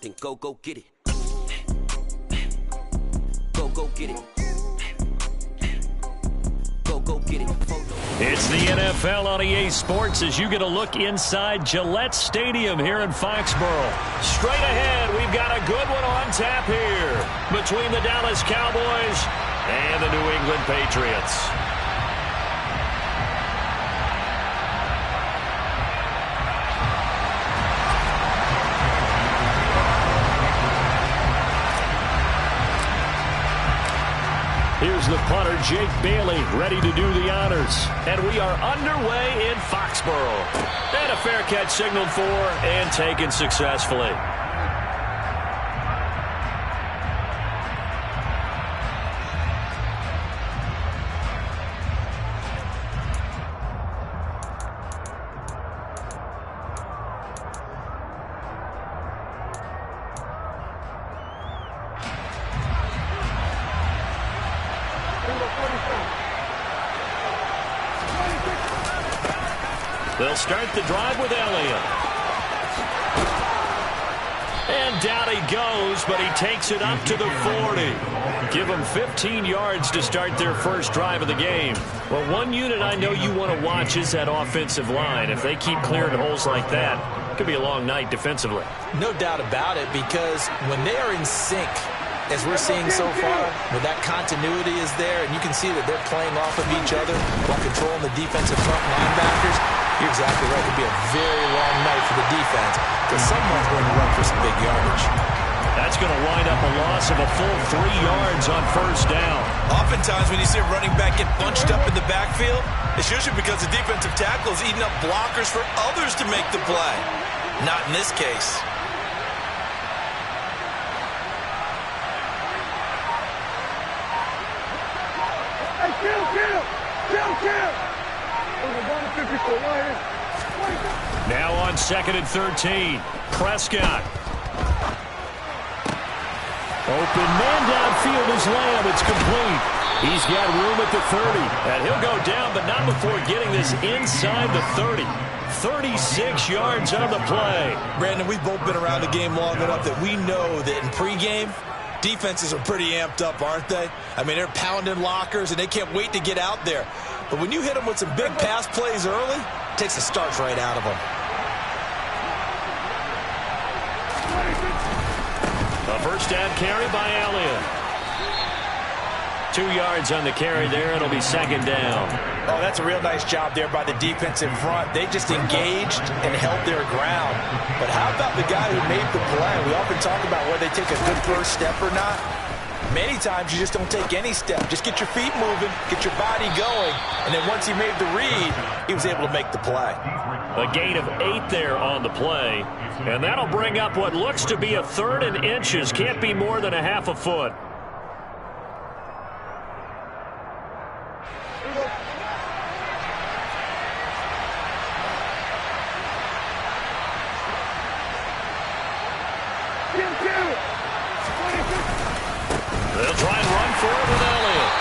then go get it. Go get it. Go get it. It's the NFL on EA Sports as you get a look inside Gillette Stadium here in Foxborough. Straight ahead, we've got a good one on tap here between the Dallas Cowboys and the New England Patriots. Here's the punter, Jake Bailey, ready to do the honors. And we are underway in Foxborough. And a fair catch signaled for and taken successfully. They'll start the drive with Elliott. And down he goes, but he takes it up to the 40. Give them 15 yards to start their first drive of the game. Well, one unit I know you want to watch is that offensive line. If they keep clearing holes like that, it could be a long night defensively. No doubt about it, because when they are in sync, as we're seeing so far, where that continuity is there, and you can see that they're playing off of each other while controlling the defensive front linebackers, you're exactly right. It could be a very long night for the defense, because someone's going to run for some big yardage. That's going to wind up a loss of a full 3 yards on first down. Oftentimes when you see a running back get bunched up in the backfield, it's usually because the defensive tackle is eating up blockers for others to make the play. Not in this case. Now on 2nd and 13. Prescott. Open man downfield is Lamb. It's complete. He's got room at the 30. And he'll go down, but not before getting this inside the 30. 36 yards on the play. Brandon, we've both been around the game long enough that we know that in pregame, defenses are pretty amped up, aren't they? I mean, they're pounding lockers, and they can't wait to get out there. But when you hit them with some big pass plays early, it takes the starch right out of them. A first down carry by Elliott. 2 yards on the carry there. It'll be 2nd down. Oh, that's a real nice job there by the defensive front. They just engaged and held their ground. But how about the guy who made the play? We often talk about whether they take a good first step or not. Many times you just don't take any step. Just get your feet moving, get your body going, and then once he made the read, he was able to make the play. A gain of 8 there on the play, and that'll bring up what looks to be a 3rd and inches. Can't be more than a half a foot. They'll try and run for it with Elliott.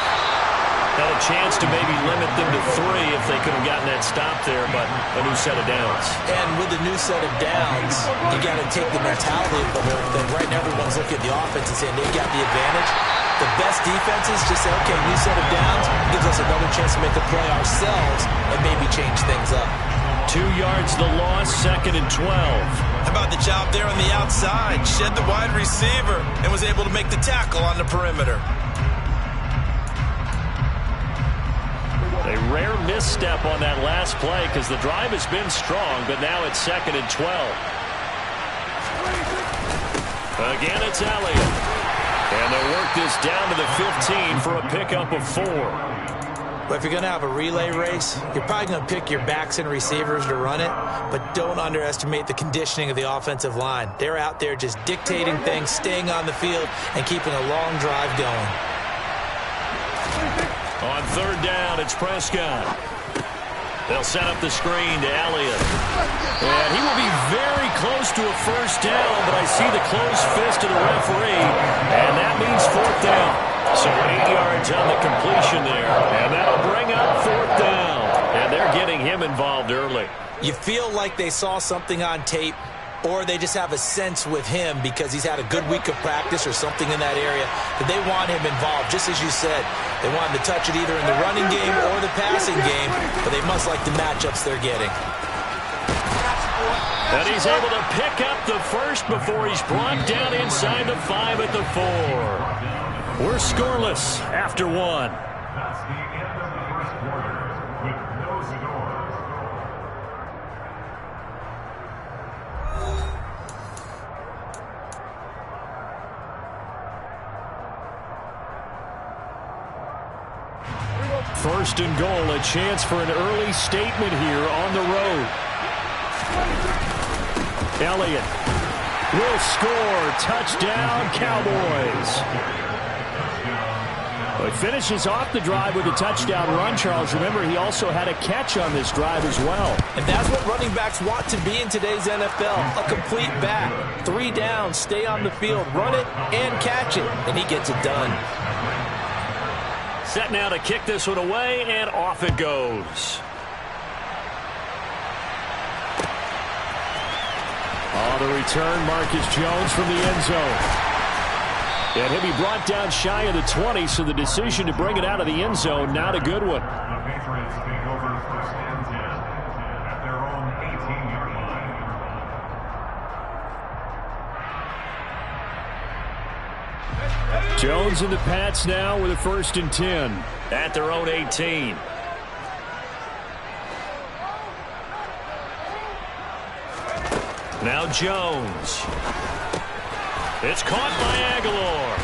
Had a chance to maybe limit them to 3 if they could have gotten that stop there, but a new set of downs. And with the new set of downs, you got to take the mentality of the whole thing. Right now, everyone's looking at the offense and saying they got the advantage. The best defenses just say, okay, new set of downs gives us another chance to make a play ourselves and maybe change things up. 2 yards the loss, 2nd and 12. How about the job there on the outside? Shed the wide receiver and was able to make the tackle on the perimeter. A rare misstep on that last play because the drive has been strong, but now it's 2nd and 12. Again, it's Elliott. And they'll work this down to the 15 for a pickup of 4. But if you're going to have a relay race, you're probably going to pick your backs and receivers to run it, but don't underestimate the conditioning of the offensive line. They're out there just dictating things, staying on the field, and keeping a long drive going. On 3rd down, it's Prescott. They'll set up the screen to Elliott. And he will be very close to a first down, but I see the closed fist of the referee, and that means 4th down. So 8 yards on the completion there, and that'll bring up 4th down. And they're getting him involved early. You feel like they saw something on tape, or they just have a sense with him because he's had a good week of practice or something in that area that they want him involved. Just as you said, they want him to touch it either in the running game or the passing game, but they must like the matchups they're getting. And he's able to pick up the first before he's brought down inside the 5 at the 4. We're scoreless after 1. That's the end of the first quarter with no scores. First and goal, a chance for an early statement here on the road. Elliott will score. Touchdown, Cowboys. Well, he finishes off the drive with a touchdown run, Charles. Remember, he also had a catch on this drive as well. And that's what running backs want to be in today's NFL. A complete back. 3 downs, stay on the field, run it, and catch it. And he gets it done. Set now to kick this one away, and off it goes. On the return, Marcus Jones from the end zone. And he'll be brought down shy of the 20, so the decision to bring it out of the end zone, not a good one. The Patriots take over first and 10 at their own 18-yard line. Jones and the Pats now with a first and 10 at their own 18. Now Jones. It's caught by Aguilar.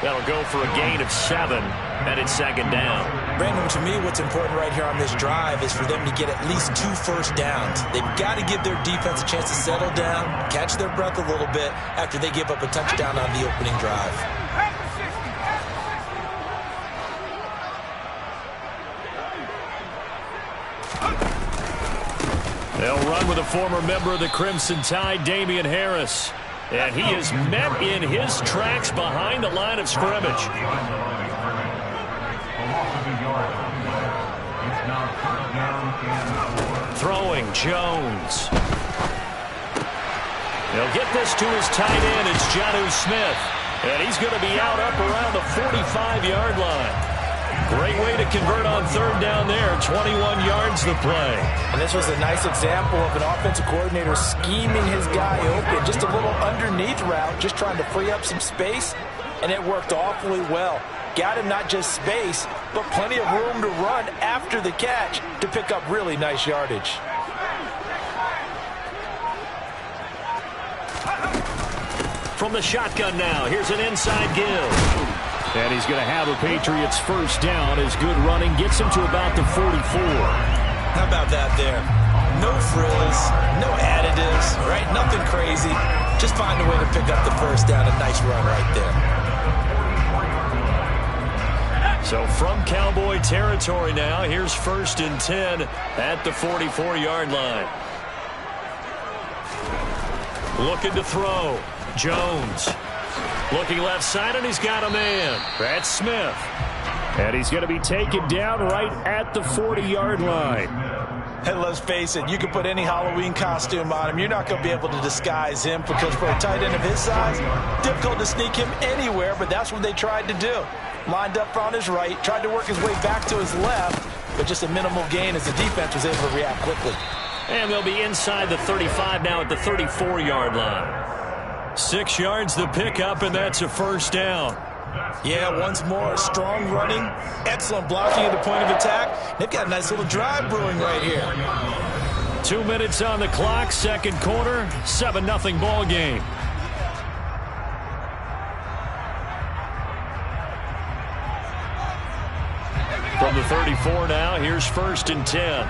That'll go for a gain of 7, and it's second down. Brandon, to me, what's important right here on this drive is for them to get at least 2 first downs. They've got to give their defense a chance to settle down, catch their breath a little bit after they give up a touchdown on the opening drive. They'll run with a former member of the Crimson Tide, Damian Harris. And he is met in his tracks behind the line of scrimmage. Throwing, Jones. They'll get this to his tight end. It's Jonnu Smith. And he's going to be out up around the 45-yard line. Great way to convert on third down there. 21 yards the play. And this was a nice example of an offensive coordinator scheming his guy open. Just a little underneath route, just trying to free up some space, and it worked awfully well. Got him not just space, but plenty of room to run after the catch to pick up really nice yardage. From the shotgun now, here's an inside give. And he's going to have a Patriots first down. His good running gets him to about the 44. How about that there? No frills, no additives, right? Nothing crazy. Just find a way to pick up the first down. A nice run right there. So from Cowboy territory now, here's first and 10 at the 44-yard line. Looking to throw. Jones. Looking left side, and he's got a man. That's Smith. And he's going to be taken down right at the 40-yard line. And let's face it, you can put any Halloween costume on him. You're not going to be able to disguise him because for a tight end of his size, difficult to sneak him anywhere, but that's what they tried to do. Lined up on his right, tried to work his way back to his left, but just a minimal gain as the defense was able to react quickly. And they'll be inside the 35 now at the 34-yard line. 6 yards the pickup, and that's a first down. Yeah, once more, strong running, excellent blocking at the point of attack. They've got a nice little drive brewing right here. 2 minutes on the clock, second quarter, 7-0 ball game. From the 34 now, here's first and 10.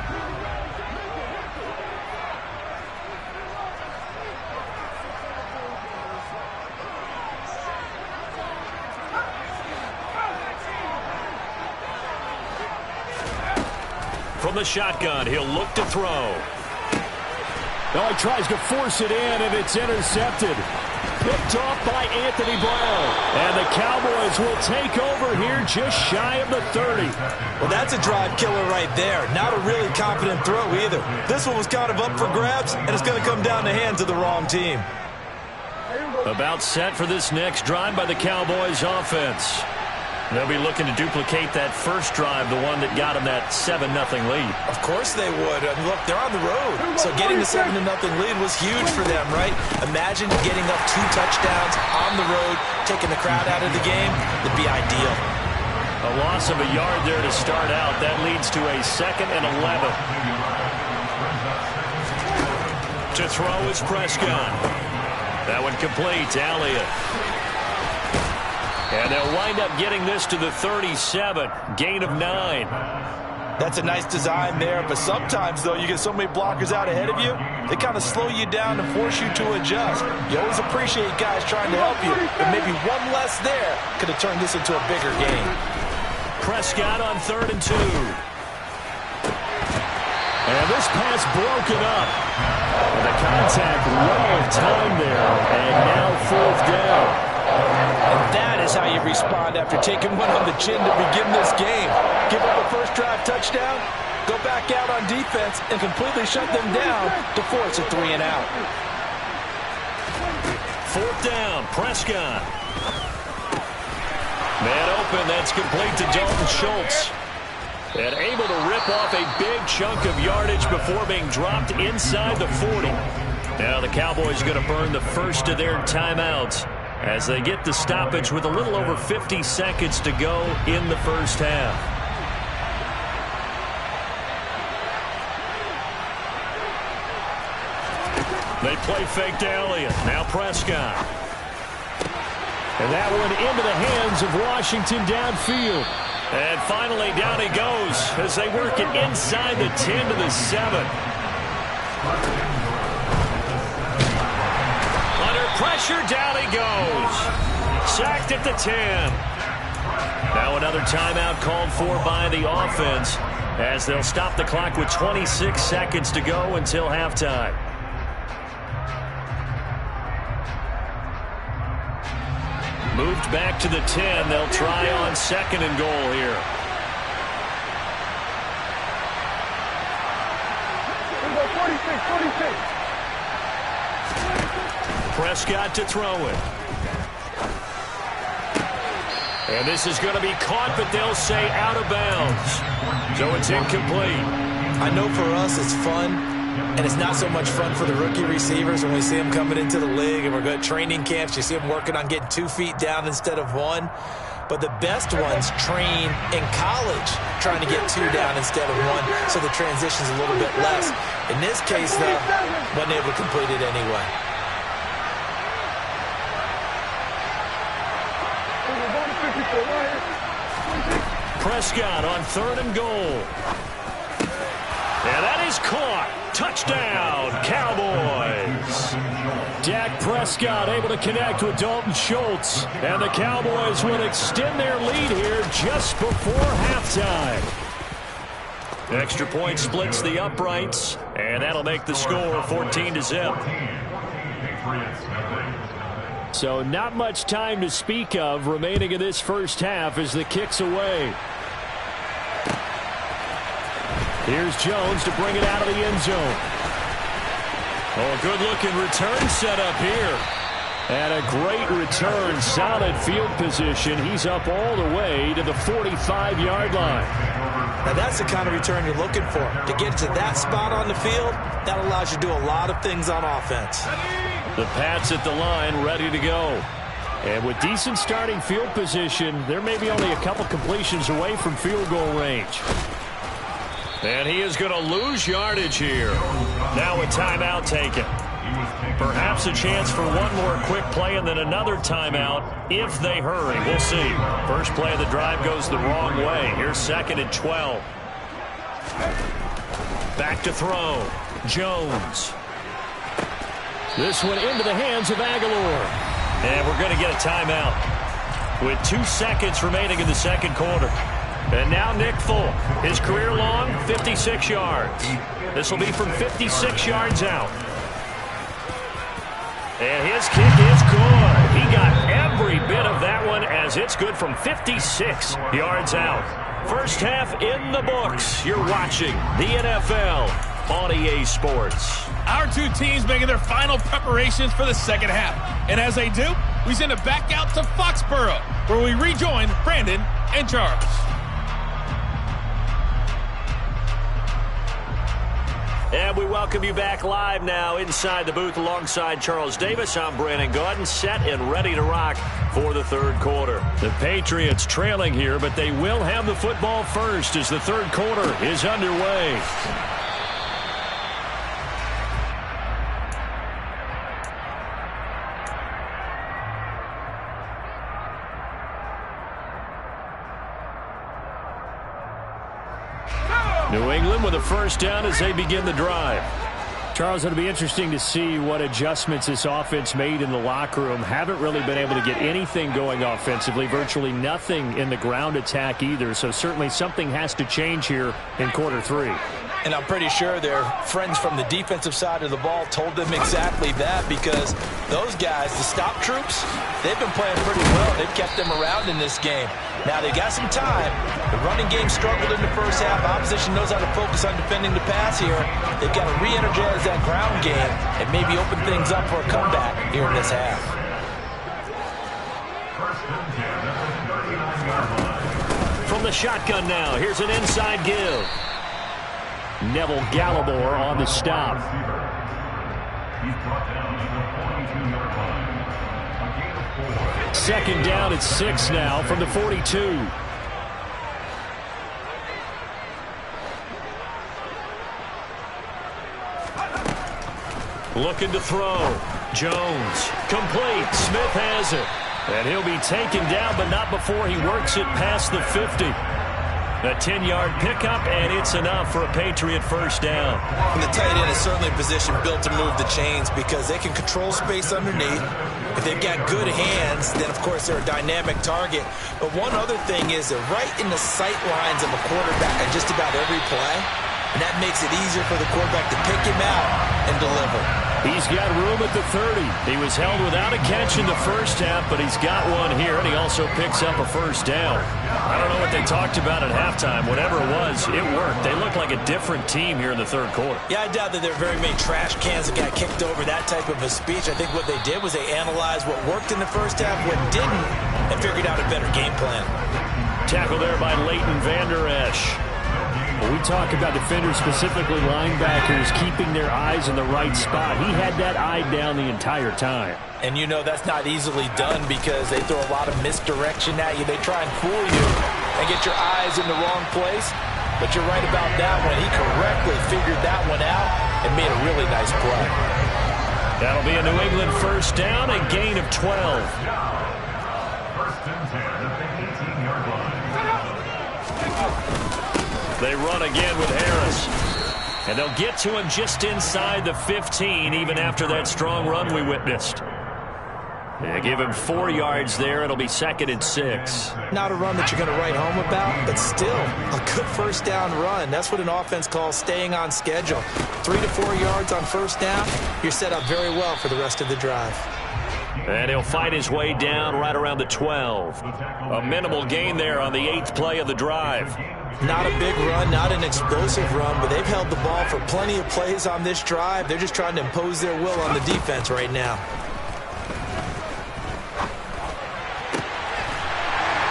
From the shotgun, he'll look to throw. Oh, he tries to force it in, and it's intercepted. Picked off by Anthony Brown. And the Cowboys will take over here just shy of the 30. Well, that's a drive killer right there. Not a really confident throw either. This one was kind of up for grabs, and it's going to come down the hands of the wrong team. About set for this next drive by the Cowboys offense. They'll be looking to duplicate that first drive, the one that got them that 7-0 lead. Of course they would. I mean, look, they're on the road. So getting the 7-0 lead was huge for them, right? Imagine getting up 2 touchdowns on the road, taking the crowd out of the game. It'd be ideal. A loss of a yard there to start out. That leads to a 2nd and 11. To throw is Prescott. That one complete to Elliott. And they'll wind up getting this to the 37. Gain of 9. That's a nice design there, but sometimes, though, you get so many blockers out ahead of you, they kind of slow you down and force you to adjust. You always appreciate guys trying to help you, but maybe one less there could have turned this into a bigger game. Prescott on 3rd and 2. And this pass broken up. And the contact right of time there, and now 4th down. And that is how you respond after taking one on the chin to begin this game. Give up a first drive touchdown, go back out on defense, and completely shut them down to force a 3 and out. 4th down, Prescott. Man open, that's complete to Dalton Schultz. And able to rip off a big chunk of yardage before being dropped inside the 40. Now the Cowboys going to burn the first of their timeouts as they get the stoppage with a little over 50 seconds to go in the first half. They play fake to Elliott. Now Prescott. And that one into the hands of Washington downfield. And finally down he goes as they work it inside the 10 to the 7. Pressure, down he goes. Sacked at the 10. Now another timeout called for by the offense as they'll stop the clock with 26 seconds to go until halftime. Moved back to the 10. They'll try on 2nd and goal here. Prescott to throw it. And this is going to be caught, but they'll say out of bounds. So it's incomplete. I know for us it's fun, and it's not so much fun for the rookie receivers when we see them coming into the league and we're good training camps. You see them working on getting 2 feet down instead of 1. But the best ones train in college trying to get 2 down instead of 1, so the transition's a little bit less. In this case, though, wasn't able to complete it anyway. Prescott on 3rd and goal. And that is caught. Touchdown, Cowboys. Dak Prescott able to connect with Dalton Schultz. And the Cowboys will extend their lead here just before halftime. Extra point splits the uprights. And that'll make the score 14-0. So not much time to speak of remaining in this first half as the kick's away. Here's Jones to bring it out of the end zone. Oh, good-looking return set up here. And a great return, solid field position. He's up all the way to the 45-yard line. Now that's the kind of return you're looking for. To get to that spot on the field, that allows you to do a lot of things on offense. The Pats at the line, ready to go. And with decent starting field position, there may be only a couple completions away from field goal range. And he is going to lose yardage here. Now a timeout taken. Perhaps a chance for one more quick play and then another timeout if they hurry. We'll see. First play of the drive goes the wrong way. Here's 2nd and 12. Back to throw. Jones. This one into the hands of Aguilar. And we're going to get a timeout with 2 seconds remaining in the second quarter. And now Nick Folk, his career long, 56 yards. This will be from 56 yards out. And his kick is good. as it's good from 56 yards out. First half in the books. You're watching the NFL on EA Sports. Our two teams making their final preparations for the second half. And as they do, we send it back out to Foxborough, where we rejoin Brandon and Charles. And we welcome you back live now inside the booth alongside Charles Davis. I'm Brandon Gaudin, set and ready to rock for the third quarter. The Patriots trailing here, but they will have the football first as the third quarter is underway. New England with a first down as they begin the drive. Charles, it'll be interesting to see what adjustments this offense made in the locker room. Haven't really been able to get anything going offensively, virtually nothing in the ground attack either. So certainly something has to change here in quarter three. And I'm pretty sure their friends from the defensive side of the ball told them exactly that, because those guys, the stop troops, they've been playing pretty well. They've kept them around in this game. Now, they got some time. The running game struggled in the first half. Opposition knows how to focus on defending the pass here. They've got to re-energize that ground game and maybe open things up for a comeback here in this half. From the shotgun now, here's an inside give. Neville Gallimore on the stop. Second down at 6 now from the 42. Looking to throw. Jones. Complete. Smith has it. And he'll be taken down, but not before he works it past the 50. A 10-yard pickup, and it's enough for a Patriot first down. And the tight end is certainly a position built to move the chains because they can control space underneath. If they've got good hands, then, of course, they're a dynamic target. But one other thing is they're right in the sight lines of a quarterback on just about every play, and that makes it easier for the quarterback to pick him out and deliver. He's got room at the 30. He was held without a catch in the first half, but he's got one here, and he also picks up a first down. I don't know what they talked about at halftime. Whatever it was, it worked. They look like a different team here in the third quarter. Yeah, I doubt that there are very many trash cans that got kicked over that type of a speech. I think what they did was they analyzed what worked in the first half, what didn't, and figured out a better game plan. Tackle there by Leighton Vander Esch. When we talk about defenders, specifically linebackers, keeping their eyes in the right spot, he had that eye down the entire time. And you know that's not easily done because they throw a lot of misdirection at you. They try and fool you and get your eyes in the wrong place. But you're right about that one. He correctly figured that one out and made a really nice play. That'll be a New England first down, a gain of 12. First and 10 at the 18-yard line. They run again with Harris. And they'll get to him just inside the 15, even after that strong run we witnessed. They give him 4 yards there. It'll be 2nd and 6. Not a run that you're going to write home about, but still a good first down run. That's what an offense calls staying on schedule. 3 to 4 yards on first down, you're set up very well for the rest of the drive. And he'll fight his way down right around the 12. A minimal gain there on the 8th play of the drive. Not a big run, not an explosive run, but they've held the ball for plenty of plays on this drive. They're just trying to impose their will on the defense right now.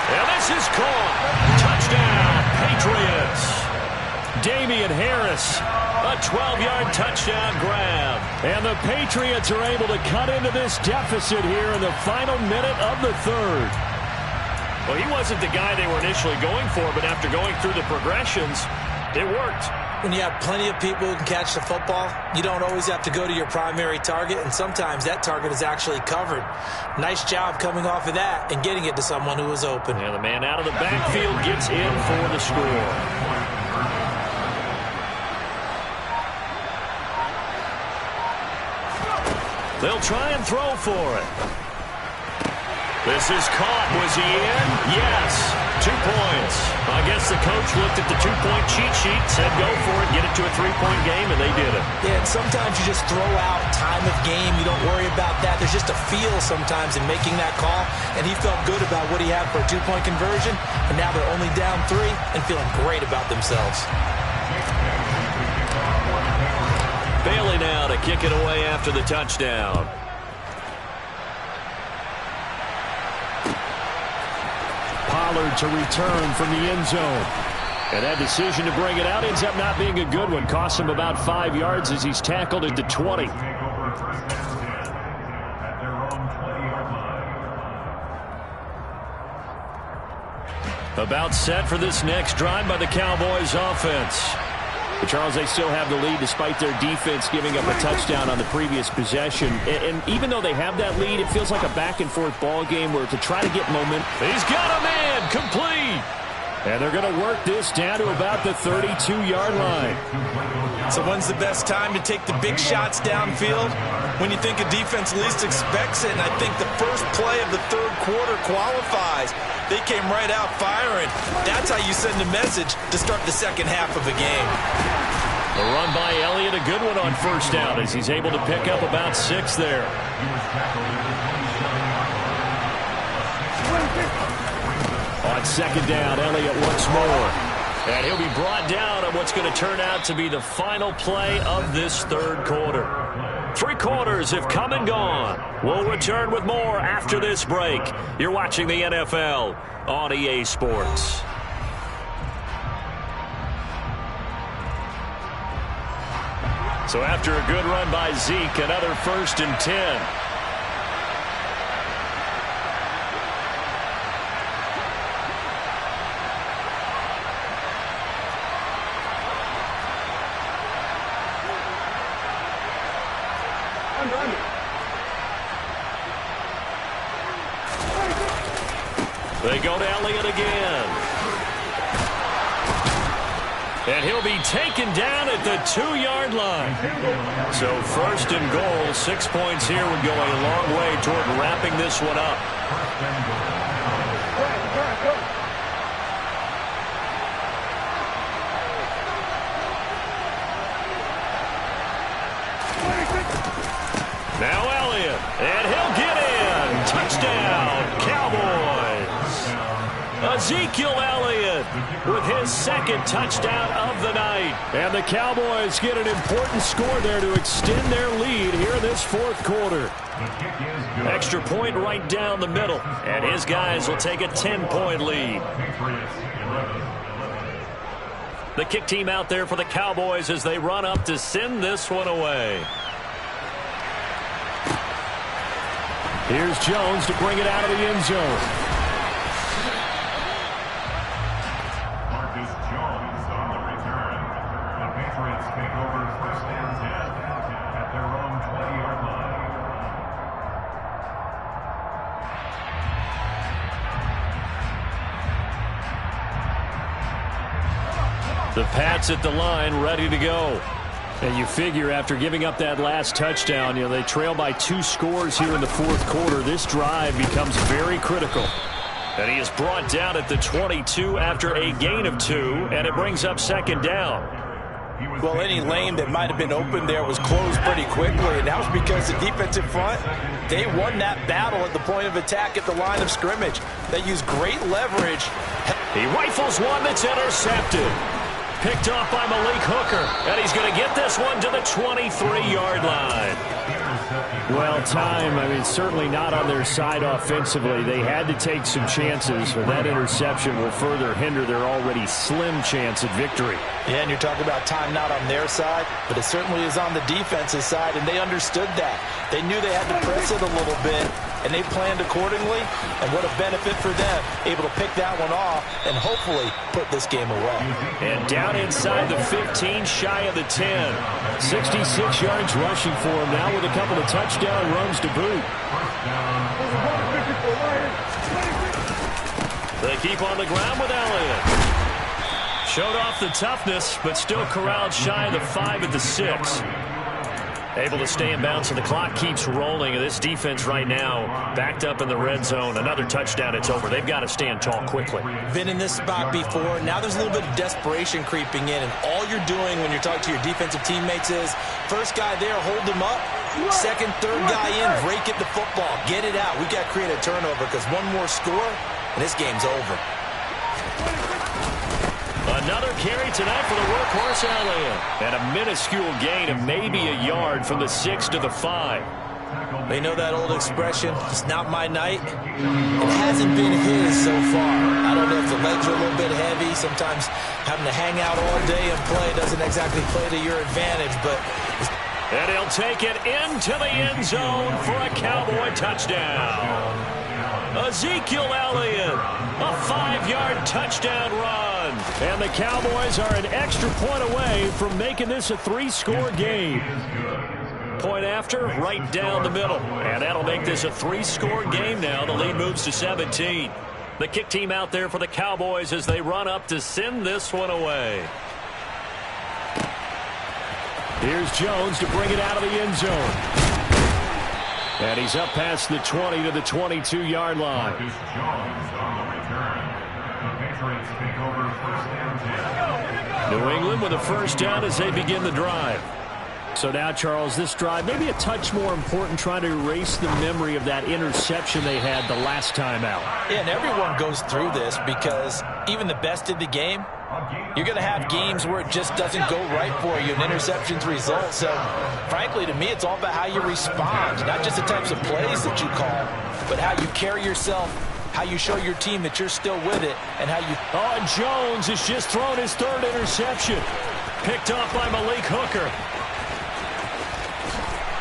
And this is caught. Touchdown, Patriots. Damian Harris, a 12-yard touchdown grab. And the Patriots are able to cut into this deficit here in the final minute of the third. Well, he wasn't the guy they were initially going for, but after going through the progressions, it worked. When you have plenty of people who can catch the football, you don't always have to go to your primary target, and sometimes that target is actually covered. Nice job coming off of that and getting it to someone who was open. And the man out of the backfield gets in for the score. They'll try and throw for it. This is caught. Was he in? Yes. 2 points. I guess the coach looked at the 2-point cheat sheet, said go for it, get it to a 3-point game, and they did it. Yeah, and sometimes you just throw out time of game. You don't worry about that. There's just a feel sometimes in making that call, and he felt good about what he had for a 2-point conversion, and now they're only down 3 and feeling great about themselves. Bailey now to kick it away after the touchdown. Pollard to return from the end zone. And that decision to bring it out ends up not being a good one. Costs him about 5 yards as he's tackled at the 20. About set for this next drive by the Cowboys offense. But Charles, they still have the lead despite their defense giving up a touchdown on the previous possession. And even though they have that lead, it feels like a back-and-forth ball game where to try to get momentum. He's got a man complete. And they're going to work this down to about the 32-yard line. So when's the best time to take the big shots downfield? When you think a defense least expects it, and I think the first play of the third quarter qualifies. They came right out firing. That's how you send a message to start the second half of a game. The run by Elliott, a good one on first down as he's able to pick up about 6 there. On second down, Elliott once more. And he'll be brought down on what's going to turn out to be the final play of this third quarter. 3 quarters have come and gone. We'll return with more after this break. You're watching the NFL on EA Sports. So after a good run by Zeke, another 1st and 10. They go to Elliott again. And he'll be taken down at the 2-yard line. So 1st and goal, 6 points here would go a long way toward wrapping this one up. Now Elliott, and he'll get in. Touchdown, Cowboys. Ezekiel Elliott with his 2nd touchdown of the night. And the Cowboys get an important score there to extend their lead here in this 4th quarter. Extra point right down the middle. And his guys will take a 10-point lead. The kick team out there for the Cowboys as they run up to send this one away. Here's Jones to bring it out of the end zone. On the return, the Patriots take over 1st and 10 at their own 20-yard line. The Pats at the line, ready to go. And you figure after giving up that last touchdown, they trail by 2 scores here in the 4th quarter. This drive becomes very critical. And he is brought down at the 22 after a gain of 2, and it brings up 2nd down. Well, any lane that might have been open there was closed pretty quickly, and that was because the defensive front, they won that battle at the point of attack at the line of scrimmage. They used great leverage. He rifles one that's intercepted. Picked off by Malik Hooker, and he's going to get this one to the 23-yard line. Well, time, certainly not on their side offensively. They had to take some chances, but that interception will further hinder their already slim chance at victory. Yeah, and you're talking about time not on their side, but it certainly is on the defensive side, and they understood that. They knew they had to press it a little bit, and they planned accordingly, and what a benefit for them, able to pick that one off and hopefully put this game away. And down inside the 15, shy of the 10. 66 yards rushing for him now with a couple of touchdown runs to boot. They keep on the ground with Elliott. Showed off the toughness, but still corralled shy of the 5 at the 6. Able to stay in bounds, so the clock keeps rolling. This defense right now backed up in the red zone. Another touchdown, it's over. They've got to stand tall quickly. Been in this spot before. Now there's a little bit of desperation creeping in, and all you're doing when you're talking to your defensive teammates is first guy there, hold him up. Second, third guy in, break it the football. Get it out. We've got to create a turnover because one more score, and this game's over. Another carry tonight for the workhorse Elliott. And a minuscule gain of maybe a yard from the 6 to the 5. They know that old expression, it's not my night. It hasn't been his so far. I don't know if the legs are a little bit heavy. Sometimes having to hang out all day and play doesn't exactly play to your advantage, but... And he'll take it into the end zone for a Cowboy touchdown. Ezekiel Elliott, a 5-yard touchdown run. And the Cowboys are an extra point away from making this a 3-score game. Point after, right down the middle. And that'll make this a 3-score game now. The lead moves to 17. The kick team out there for the Cowboys as they run up to send this one away. Here's Jones to bring it out of the end zone. And he's up past the 20 to the 22-yard line. Jones on the return. The Patriots take over first and 10. New England with a first down as they begin the drive. So now, Charles, this drive maybe a touch more important, trying to erase the memory of that interception they had the last time out. Yeah, and everyone goes through this because even the best in the game, you're going to have games where it just doesn't go right for you, and interceptions result. So, frankly, to me, it's all about how you respond, not just the types of plays that you call, but how you carry yourself, how you show your team that you're still with it, and how you... Oh, and Jones has just thrown his 3rd interception. Picked off by Malik Hooker.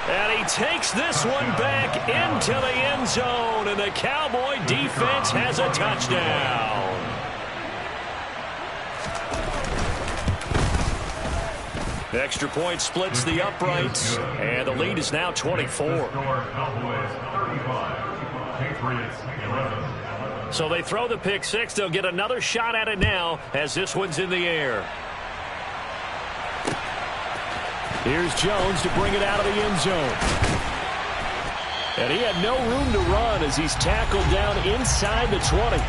And he takes this one back into the end zone, and the Cowboy defense has a touchdown. Extra point splits the uprights, and the lead is now 24. Cowboys 35, Patriots 11. So they throw the pick 6. They'll get another shot at it now as this one's in the air. Here's Jones to bring it out of the end zone. And he had no room to run as he's tackled down inside the 20.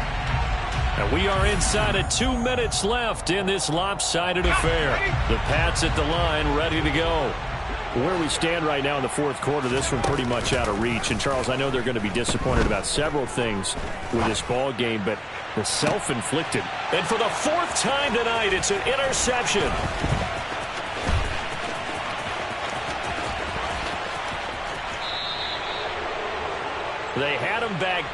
And we are inside of 2 minutes left in this lopsided affair. The Pats at the line, ready to go. Where we stand right now in the 4th quarter, this one pretty much out of reach. And, Charles, I know they're going to be disappointed about several things with this ball game, but the self-inflicted. And for the 4th time tonight, it's an interception. They had him back.